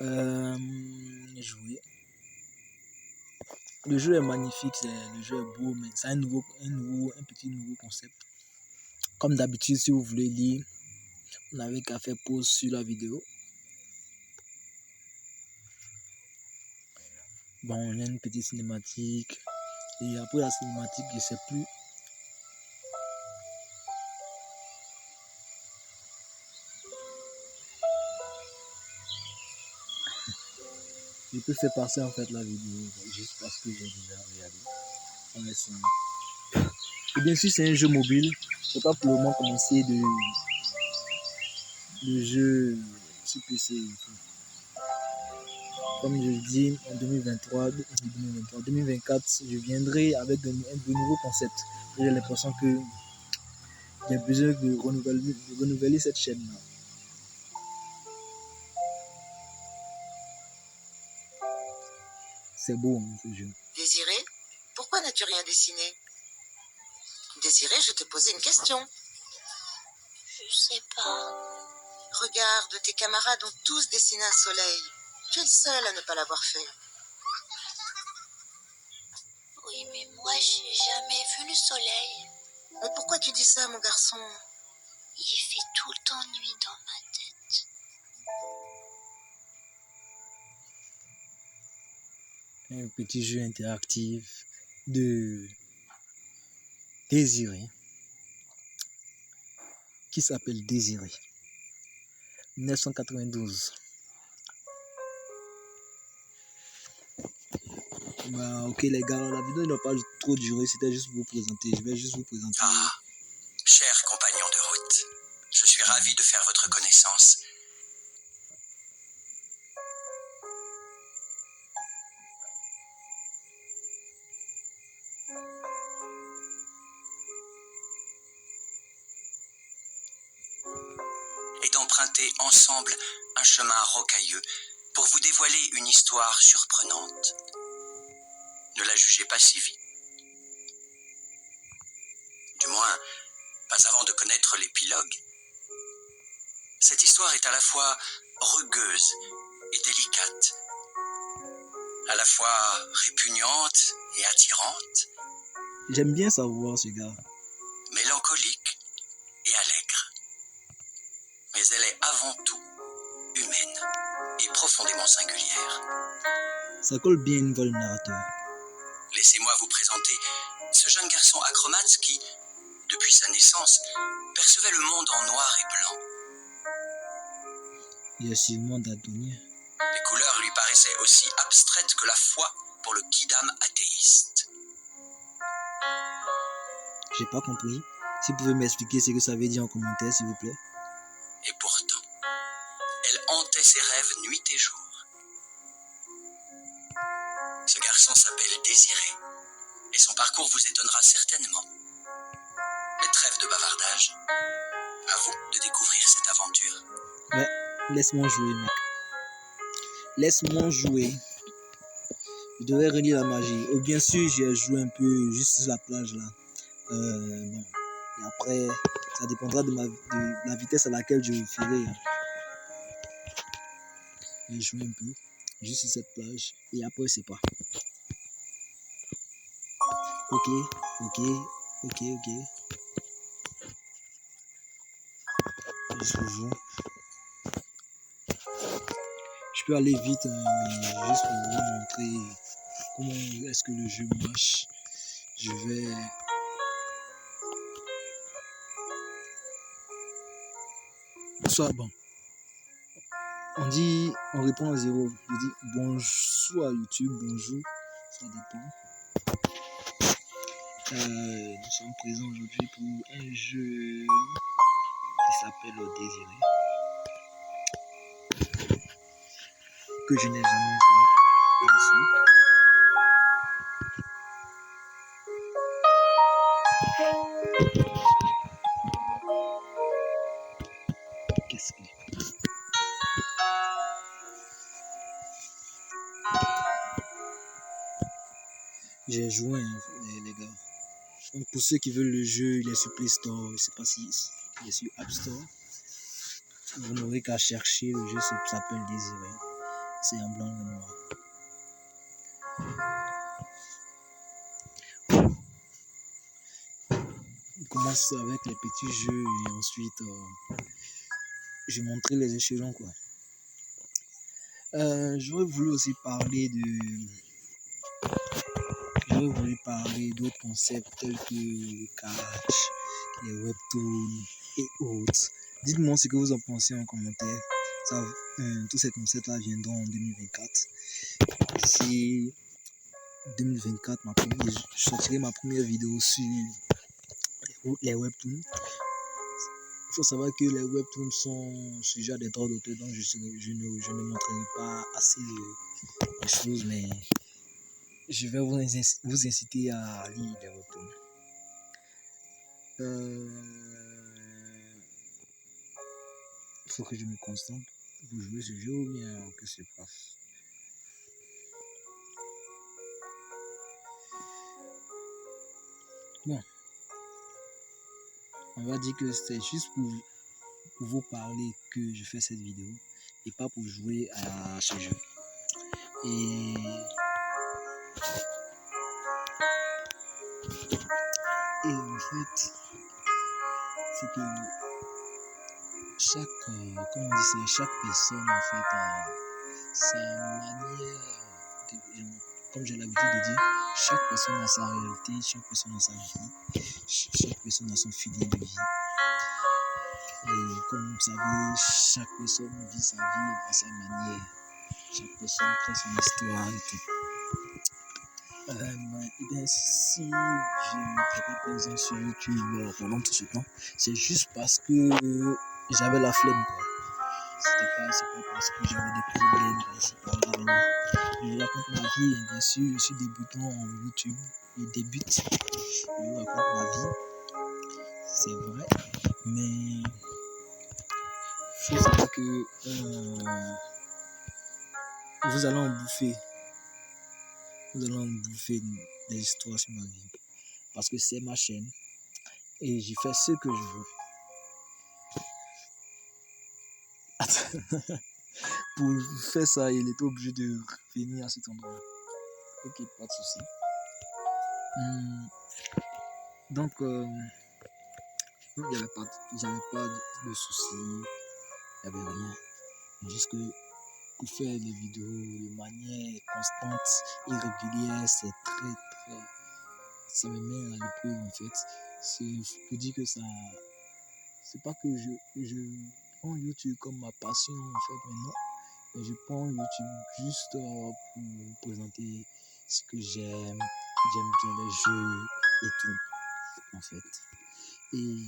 Jouer. Le jeu est magnifique, le jeu est beau, mais c'est un petit nouveau concept. Comme d'habitude, si vous voulez lire, vous n'avez qu'à faire pause sur la vidéo. Bon, on a une petite cinématique. Et après la cinématique, je ne sais plus. Je peux faire passer en fait la vidéo juste parce que j'ai déjà regardé. Et bien sûr, c'est un jeu mobile. Je ne vais pas pour le moment commencer le jeu sur PC. Comme je le dis, en 2024, je viendrai avec de nouveaux concepts. J'ai l'impression que j'ai besoin de renouveler cette chaîne-là. C'est beau, hein, ce jeu. Désiré, pourquoi n'as-tu rien dessiné? Désiré, je te posais une question. Je sais pas. Regarde, tes camarades ont tous dessiné un soleil. Tu es le seul à ne pas l'avoir fait. Oui, mais moi, j'ai jamais vu le soleil. Mais pourquoi tu dis ça, mon garçon? Il fait tout le temps nuit dans ma tête. Un petit jeu interactif de Désiré qui s'appelle Désiré. 1992. Bah, ok les gars, la vidéo n'a pas trop duré, c'était juste pour vous présenter. Je vais juste vous présenter. Ah, chers compagnons de route, je suis ravi de faire votre connaissance. Et d'emprunter ensemble un chemin rocailleux pour vous dévoiler une histoire surprenante. Ne la jugez pas si vite. Du moins, pas avant de connaître l'épilogue. Cette histoire est à la fois rugueuse et délicate, à la fois répugnante et attirante, J'aime bien savoir ce gars. mélancolique et allègre. Mais elle est avant tout humaine et profondément singulière. Ça colle bien une voix de narrateur. Laissez-moi vous présenter ce jeune garçon acromate qui, depuis sa naissance, percevait le monde en noir et blanc. Il y a sûrement d'Adonia. Les couleurs lui paraissaient aussi abstraites que la foi pour le kidam athéiste. J'ai pas compris. Si vous pouvez m'expliquer ce que ça veut dire en commentaire, s'il vous plaît. Et pourtant, elle hantait ses rêves nuit et jour. Ce garçon s'appelle Désiré, et son parcours vous étonnera certainement. Mais trêve de bavardage. À vous de découvrir cette aventure. Ouais, laisse-moi jouer, mec. Laisse-moi jouer. Je devrais relire la magie. Oh, bien sûr, j'ai joué un peu juste sur la plage là. Bon. Et après, ça dépendra de la vitesse à laquelle je ferai. J'ai joué un peu juste sur cette plage. Et après, c'est pas. Ok. Je joue. Je peux aller vite, mais juste pour vous montrer comment est-ce que le jeu marche. Je vais... Soit bon. On répond à 0. Je dis bonjour à YouTube, bonjour. Ça dépend. Nous sommes présents aujourd'hui pour un jeu qui s'appelle Désiré. Que je n'ai jamais joué ici. Qu'est-ce que... J'ai joué, hein, les gars. Donc pour ceux qui veulent le jeu, il est sur Play Store. Je ne sais pas si il est sur App Store. Vous n'aurez qu'à chercher. Le jeu s'appelle Désiré. c'est en blanc et noir. On commence avec les petits jeux et ensuite je vais montrer les échelons quoi. J'aurais voulu aussi parler d'autres concepts tels que le catch, les webtoons et autres. Dites-moi ce que vous en pensez en commentaire. Tous ces concepts-là viendront en 2024. D'ici 2024, je sortirai ma première vidéo sur les webtoons. Il faut savoir que les webtoons sont sujets à des droits d'auteur, donc je ne montrerai pas assez de choses, mais je vais vous inciter à lire les webtoons. Il faut que je me concentre pour jouer ce jeu ou bien que se passe. Bon, on va dire que c'est juste pour vous parler que je fais cette vidéo et pas pour jouer à ce jeu. Et en fait, c'est que chaque personne en fait a sa manière comme j'ai l'habitude de dire, chaque personne a sa réalité, chaque personne a sa vie, chaque personne a son feeling de vie. Et comme vous savez, chaque personne vit sa vie à sa manière. Chaque personne crée son histoire et tout. Et bien, si je n'étais pas présent sur YouTube pendant tout ce temps, c'est juste parce que j'avais la flemme, quoi. C'est pas parce que j'avais des problèmes ici par là. Je raconte ma vie, et bien sûr, je suis débutant en YouTube. Je raconte ma vie, c'est vrai, mais il faut savoir que vous allez en bouffer des histoires sur ma vie, parce que c'est ma chaîne et j'y fais ce que je veux. Pour faire ça, il est obligé de revenir à cet endroit. Ok, pas de souci. Donc, j'avais pas de soucis, il n'y avait rien. Juste que pour faire les vidéos de manière constante et régulière, c'est très. Ça me met à l'épreuve en fait. C'est pour dire que ça. C'est pas que je prends YouTube comme ma passion en fait, mais non. Mais je prends YouTube juste pour présenter ce que j'aime. J'aime bien les jeux et tout en fait. Et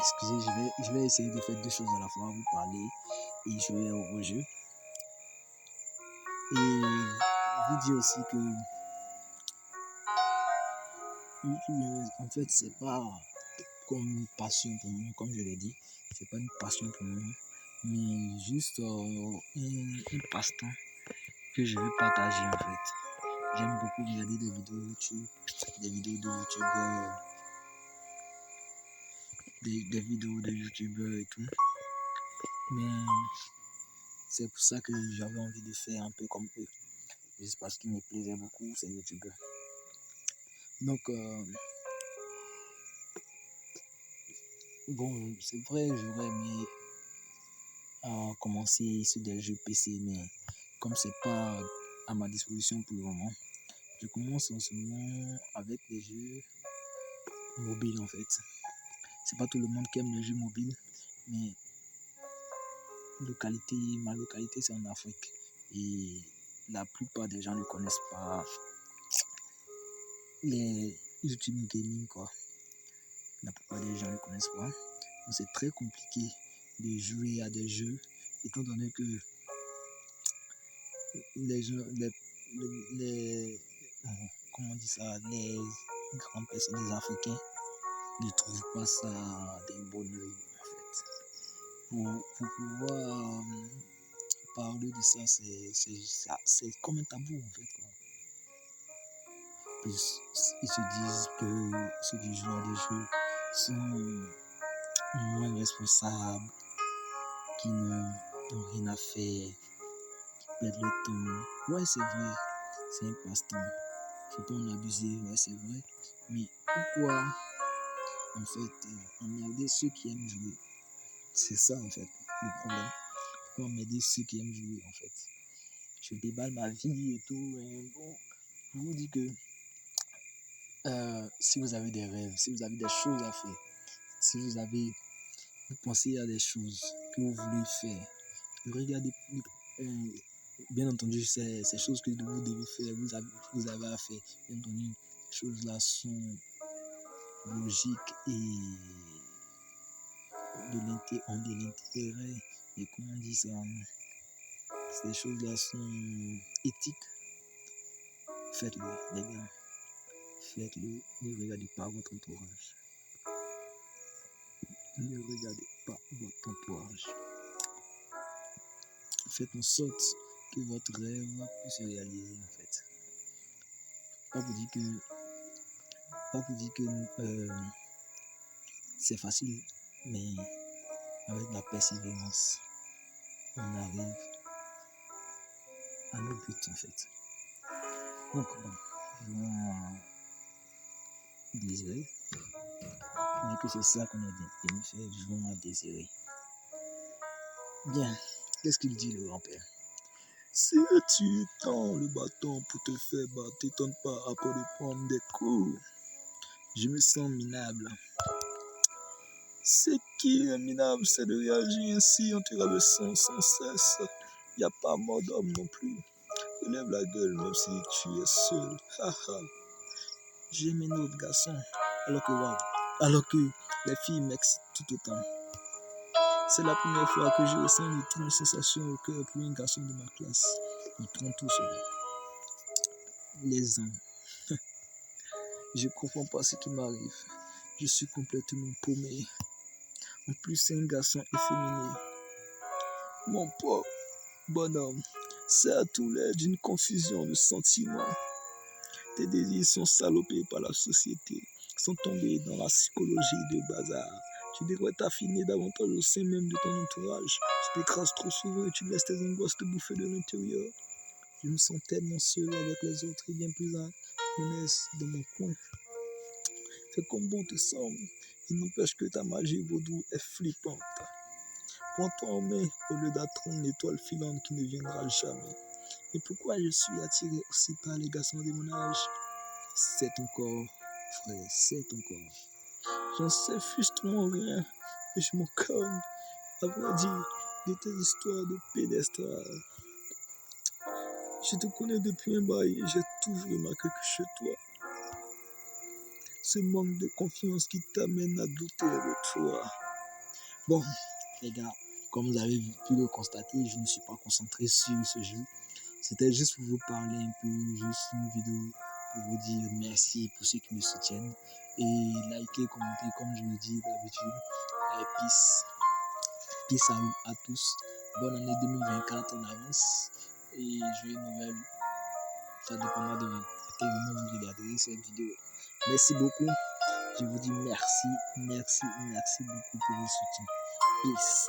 excusez, je vais essayer de faire deux choses à la fois, vous parler et jouer au jeu. Et vous dire aussi que YouTube, en fait, c'est pas comme une passion pour moi, comme je l'ai dit, c'est pas une passion pour moi, mais juste un passe-temps que je veux partager en fait. J'aime beaucoup regarder des vidéos YouTube, des vidéos de YouTubeurs et tout. Mais c'est pour ça que j'avais envie de faire un peu comme eux. Juste parce qu'ils me plaisaient beaucoup, ces YouTubeurs. Donc, bon, c'est vrai, j'aurais aimé commencer sur des jeux PC, mais comme c'est pas à ma disposition pour le moment, je commence en ce moment avec des jeux mobiles en fait. C'est pas tout le monde qui aime les jeux mobiles, mais ma localité c'est en Afrique et la plupart des gens ne connaissent pas les YouTube gaming quoi. La plupart des gens ne connaissent pas. Donc c'est très compliqué de jouer à des jeux étant donné que comment on dit ça, les grandes personnes, les Africains ne trouvent pas ça d'un bon oeil en fait. Pour pouvoir parler de ça, c'est comme un tabou en fait quoi. Ils se disent que ceux qui jouent à des jeux sont moins responsables, qui n'ont rien à faire perdre le temps. Ouais, c'est vrai, c'est un passe-temps. Faut pas en abuser, ouais, c'est vrai. Mais pourquoi, en fait, emmerder ceux qui aiment jouer? C'est ça, en fait, le problème. Pourquoi emmerder ceux qui aiment jouer, en fait? Je déballe ma vie et tout, et bon, je vous dis que si vous avez des rêves, si vous avez des choses à faire, si vous pensez à des choses que vous voulez faire, regardez, bien entendu, ces choses que vous devez faire, vous avez à faire, bien entendu, ces choses-là sont logiques et ont de l'intérêt, et comment on dit ça, ces choses-là sont éthiques. Faites-le, les gars, faites-le, ne regardez pas votre entourage. Ne regardez pas votre entourage. Faites en sorte que votre rêve puisse se réaliser, en fait. Pas pour dire que c'est facile, mais avec la persévérance, on arrive à nos buts, en fait. Donc, bon, jouons à désirer. Mais que c'est ça qu'on a bien fait, jouons à désirer. Bien, qu'est-ce qu'il dit, le grand-père? Si tu tends le bâton pour te faire battre, t'étonne pas après de prendre des coups. Je me sens minable. Ce qui est minable, c'est de réagir ainsi en te rabaissant sans cesse. Il n'y a pas mort d'homme non plus. Relève la gueule même si tu es seul. J'aime un autre garçon. Alors que les filles m'excitent tout autant. C'est la première fois que je ressens une étrange sensation au cœur pour un garçon de ma classe. Ils prend tout cela. Les hommes. Je comprends pas ce qui m'arrive. Je suis complètement paumé. En plus, c'est un garçon efféminé. Mon pauvre bonhomme, c'est à tout l'air d'une confusion de sentiments. Tes désirs sont salopés par la société, sont tombés dans la psychologie de bazar. Tu devrais t'affiner davantage au sein même de ton entourage. Tu t'écrases trop souvent et tu laisses tes angoisses te bouffer de l'intérieur. Je me sens tellement seul avec les autres et bien plus à l'aise dans mon coin. Fais comme bon te semble. Il n'empêche que ta magie vaudou est flippante. Prends-toi en main au lieu d'attendre une étoile filante qui ne viendra jamais. Et pourquoi je suis attiré aussi par les garçons de mon âge? C'est ton corps, frère, c'est ton corps. J'en sais justement rien et je m'en cogne, à vrai dire, de tes histoires de pédestal. Je te connais depuis un bail et j'ai toujours remarqué que chez toi, ce manque de confiance qui t'amène à douter de toi. Bon, les gars, comme vous avez pu le constater, je ne suis pas concentré sur ce jeu. C'était juste pour vous parler un peu, juste une vidéo pour vous dire merci pour ceux qui me soutiennent. Et likez, commentez comme je le dis d'habitude. Et peace. Peace à tous. Bonne année 2024 en avance. Et joyeux Noël. Ça dépendra de quel moment vous regarderez cette vidéo. Merci beaucoup. Je vous dis merci beaucoup pour votre soutien. Peace.